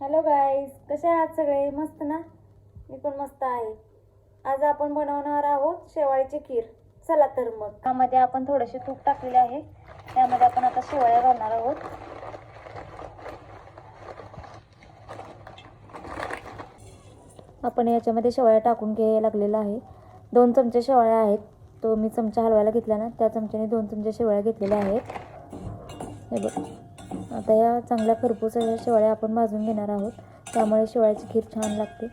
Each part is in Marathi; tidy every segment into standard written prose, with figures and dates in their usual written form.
हॅलो गाईज, कसे आहात सगळे? मस्त ना? मी पण मस्त आहे. आज आपण बनवणार आहोत शेवाळीची खीर. चला तर मग. त्यामध्ये आपण थोडेसे तूप टाकलेले आहे. त्यामध्ये आपण आता शेवाळ्या घालणार आहोत. आपण याच्यामध्ये शेवाळ्या टाकून घ्यायला लागलेला आहे. 2 चमचे शेवाळ्या आहेत. तो मी चमचा हलवायला घेतला ना, त्या चमच्याने 2 चमचे शेवाळ्या घेतलेल्या आहेत. हे बघ. आता या चांगल्या खरपूस शेवाळ्या आपण भाजून घेणार आहोत. त्यामुळे शेवाळ्याची खीर छान लागते.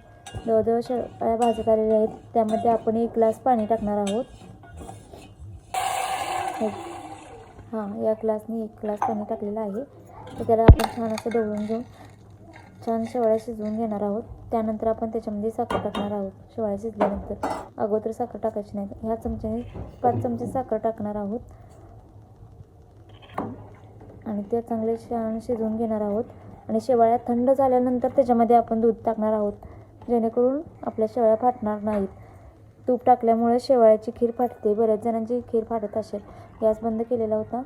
जवळजवळ शेवाळ्या भाजत आलेल्या आहेत. त्यामध्ये आपण 1 ग्लास पाणी टाकणार आहोत. या ग्लासने 1 ग्लास पाणी टाकलेलं आहे. तर त्याला आपण छान असं ढवळून घेऊन छान शेवाळ्या शिजवून घेणार आहोत. त्यानंतर आपण त्याच्यामध्ये साखर टाकणार आहोत. शेवाळ्या शिजल्यानंतर अगोदर साखर टाकायची नाही. ह्या चमच्याने 5 चमचे साखर टाकणार आहोत आणि ते चांगले छान शिजवून घेणार आहोत. आणि शेवाळ्या थंड झाल्यानंतर त्याच्यामध्ये आपण दूध टाकणार आहोत, जेणेकरून आपल्या शेवाळ्या फाटणार नाहीत. तूप टाकल्यामुळे शेवाळ्याची खीर फाटते. बऱ्याच जणांची खीर फाटत असेल. गॅस बंद केलेला होता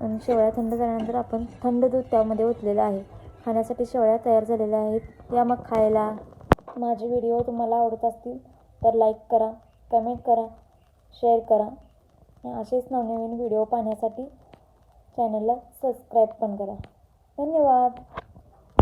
आणि शेवाळ्या थंड झाल्यानंतर आपण थंड दूध त्यामध्ये ओतलेलं आहे. खाण्यासाठी शेवाळ्या तयार झालेल्या आहेत. या मग खायला. माझे व्हिडिओ तुम्हाला आवडत असतील तर लाईक करा, कमेंट करा, शेअर करा. असेच नवनवीन व्हिडिओ पाहण्यासाठी चॅनलला सबस्क्राईब पण करा. धन्यवाद.